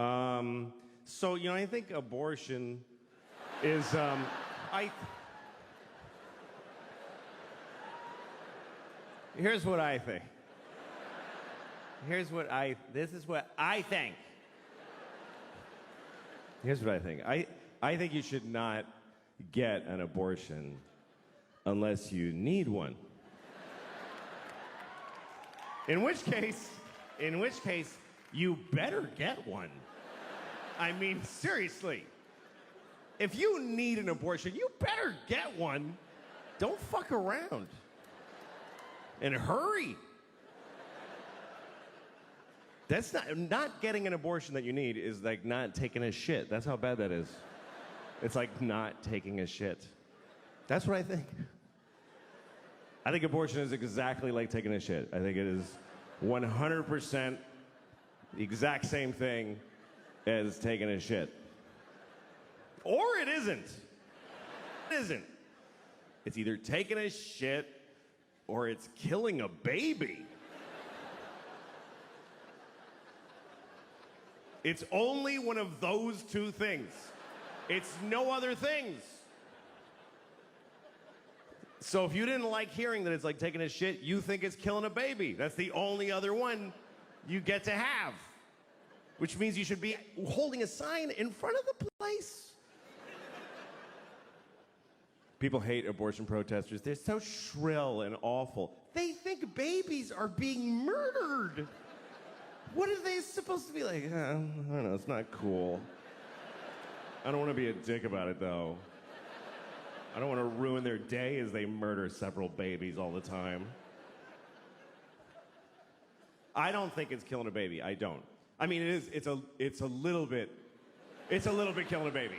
I think abortion is, here's what I think. This is what I think. Here's what I think. I think you should not get an abortion unless you need one. In which case, you better get one. I mean, seriously. If you need an abortion, you better get one. Don't fuck around. And hurry. That's not getting an abortion that you need is like not taking a shit. That's how bad that is. It's like not taking a shit. That's what I think. I think abortion is exactly like taking a shit. I think it is 100% the exact same thing as taking a shit. Or it isn't. It isn't. It's either taking a shit or it's killing a baby. It's only one of those two things. It's no other things. So if you didn't like hearing that it's like taking a shit, you think it's killing a baby. That's the only other one you get to have. Which means you should be holding a sign in front of the place. People hate abortion protesters. They're so shrill and awful. They think babies are being murdered. What are they supposed to be like? I don't know, it's not cool. I don't want to be a dick about it, though. I don't want to ruin their day as they murder several babies all the time. I don't think it's killing a baby. I don't. I mean, it's a little bit killing a baby.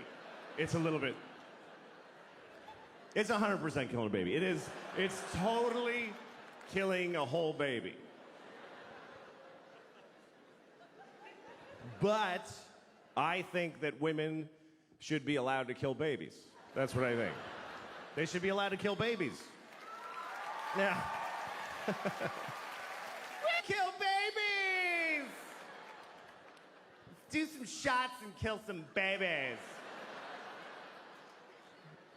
It's a little bit. It's 100% killing a baby. It's totally killing a whole baby. But I think that women should be allowed to kill babies. That's what I think. They should be allowed to kill babies. Yeah. We kill babies! Do some shots and kill some babies.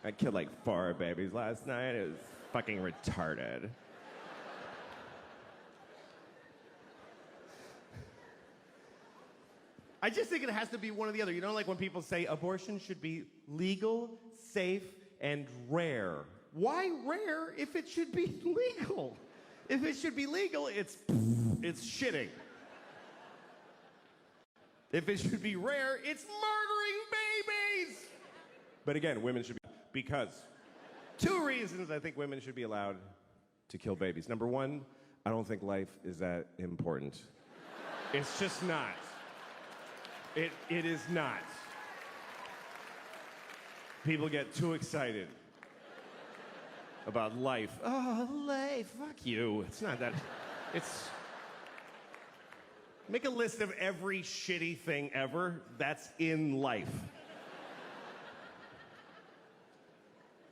I killed like 4 babies last night. It was fucking retarded. I just think it has to be one or the other. You know, like when people say abortion should be legal, safe, and rare. Why rare if it should be legal? If it should be legal, it's shitting. If it should be rare, it's murdering babies. But again, women should be, because 2 reasons I think women should be allowed to kill babies. Number 1, I don't think life is that important. It's just not. It is not. People get too excited about life. Oh, life, fuck you. It's not that. It's. Make a list of every shitty thing ever that's in life.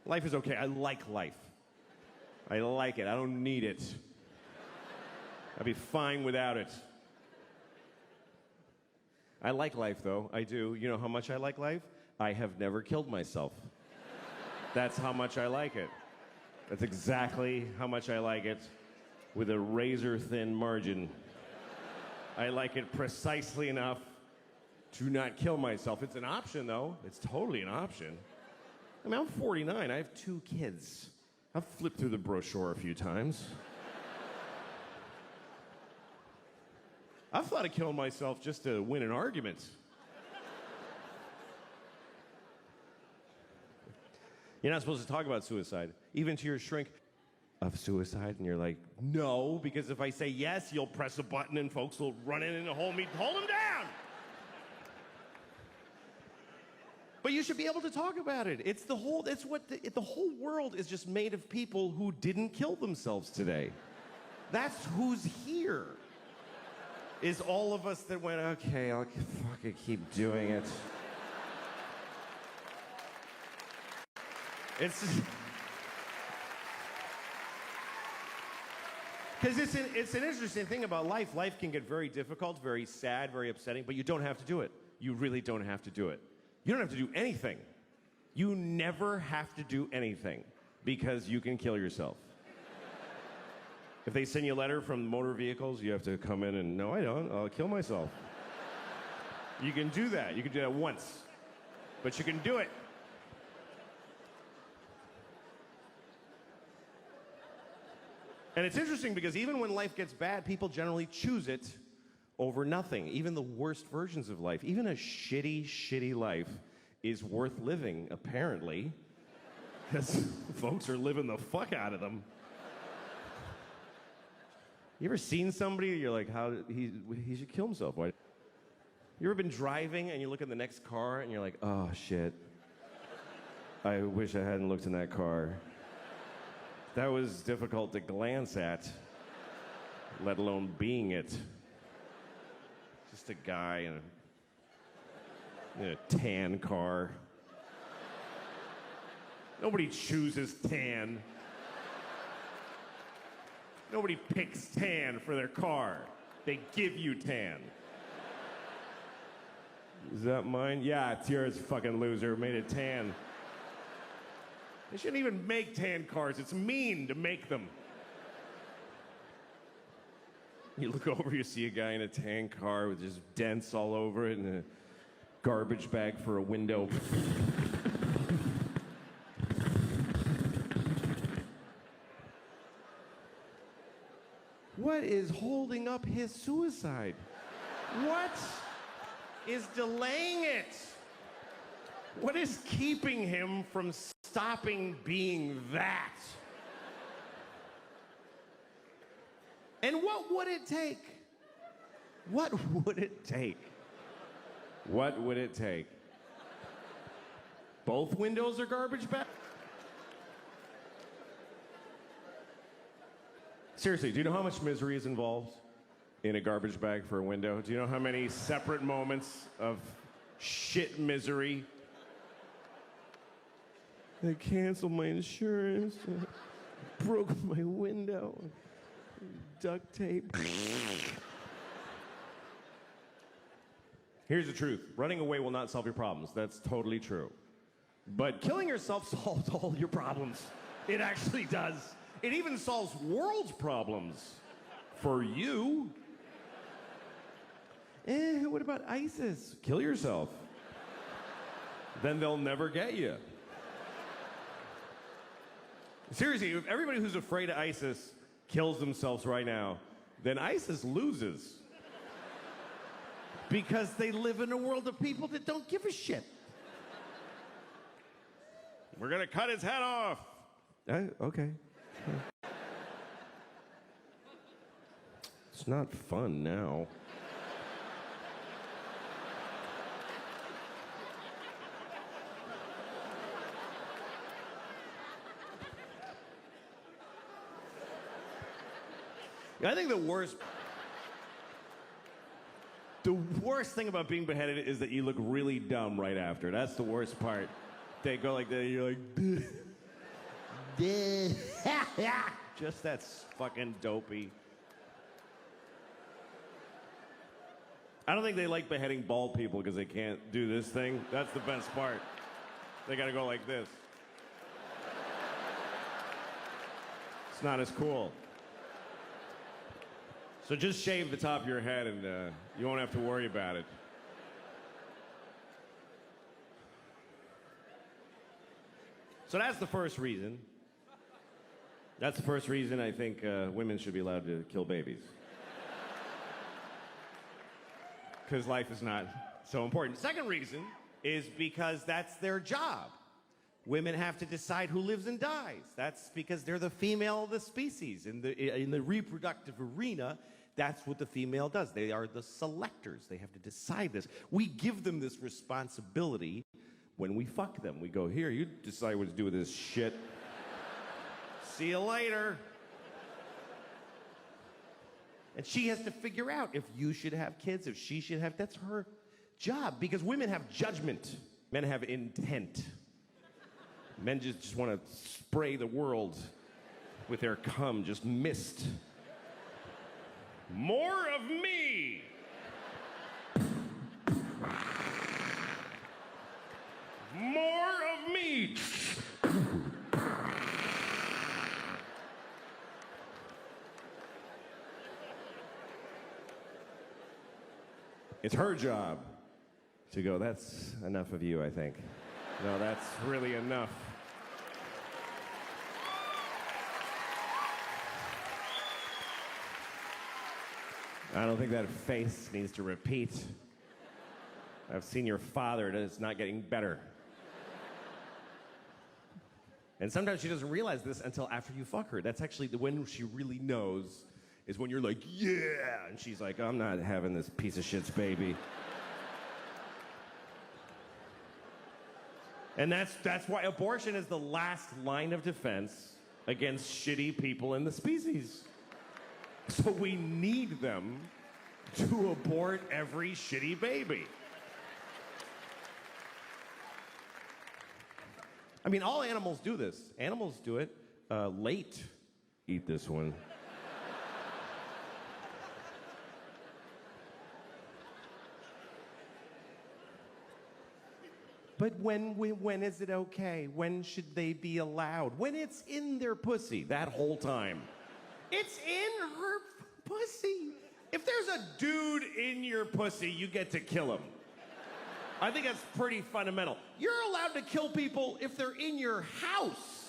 Life is okay. I like life. I like it. I don't need it. I'd be fine without it. I like life, though. I do. You know how much I like life? I have never killed myself. That's how much I like it. That's exactly how much I like it, with a razor-thin margin. I like it precisely enough to not kill myself. It's an option, though. It's totally an option. I mean, I'm 49. I have 2 kids. I've flipped through the brochure a few times. I've thought of killing myself just to win an argument. You're not supposed to talk about suicide, even to your shrink, of suicide, and you're like, no, because if I say yes, you'll press a button and folks will run in and hold him down. But you should be able to talk about it. The whole world is just made of people who didn't kill themselves today. That's who's here. Is all of us that went, okay, I'll fucking keep doing it. It's just, because it's an interesting thing about life. Life can get very difficult, very sad, very upsetting, but you don't have to do it. you really don't have to do it. You don't have to do anything. You never have to do anything because you can kill yourself. If they send you a letter from motor vehicles, you have to come in and, no, I don't. I'll kill myself. You can do that. You can do that once. But you can do it. And it's interesting because even when life gets bad, people generally choose it over nothing. Even the worst versions of life, even a shitty, shitty life is worth living, apparently, because folks are living the fuck out of them. You ever seen somebody, you're like, he should kill himself. Why? You ever been driving and you look at the next car and you're like, oh shit, I wish I hadn't looked in that car. That was difficult to glance at, let alone being it. Just a guy in a tan car. Nobody chooses tan. Nobody picks tan for their car. They give you tan. Is that mine? Yeah, it's yours, fucking loser. Made it tan. They shouldn't even make tan cars. It's mean to make them. You look over, you see a guy in a tan car with just dents all over it and a garbage bag for a window. What is holding up his suicide? What is delaying it? What is keeping him from stopping being that? And what would it take? What would it take? What would it take? Both windows are garbage bags? Seriously, do you know how much misery is involved in a garbage bag for a window? Do you know how many separate moments of shit misery? They canceled my insurance, broke my window, duct tape. Here's the truth. Running away will not solve your problems. That's totally true. But killing yourself solves all your problems. It actually does. It even solves world's problems. For you. What about ISIS? Kill yourself. Then they'll never get you. Seriously, if everybody who's afraid of ISIS kills themselves right now, then ISIS loses. Because they live in a world of people that don't give a shit. We're gonna cut his head off. Okay. It's not fun now. I think the worst thing about being beheaded is that you look really dumb right after. That's the worst part. They go like that, and you're like, just that's fucking dopey. I don't think they like beheading bald people because they can't do this thing. That's the best part. They gotta go like this. It's not as cool. So just shave the top of your head and you won't have to worry about it. So that's the first reason. That's the first reason I think women should be allowed to kill babies. Because life is not so important. Second reason is because that's their job. Women have to decide who lives and dies. That's because they're the female of the species. In the reproductive arena, that's what the female does. They are the selectors. They have to decide this. We give them this responsibility when we fuck them. We go, here, you decide what to do with this shit. See you later. And she has to figure out if you should have kids, if she should have. That's her job. Because women have judgment. Men have intent. Men just want to spray the world with their cum, just mist. More of me! It's her job to go, that's enough of you, I think. No, that's really enough. I don't think that face needs to repeat. I've seen your father, and it's not getting better. And sometimes she doesn't realize this until after you fuck her. That's actually when she really knows, is when you're like, yeah, and she's like, I'm not having this piece of shit's baby. And that's why abortion is the last line of defense against shitty people in the species. So we need them to abort every shitty baby. I mean, all animals do this. Animals do it late. Eat this one. But when is it okay? When should they be allowed? When it's in their pussy that whole time. It's in her pussy. If there's a dude in your pussy, you get to kill him. I think that's pretty fundamental. You're allowed to kill people if they're in your house.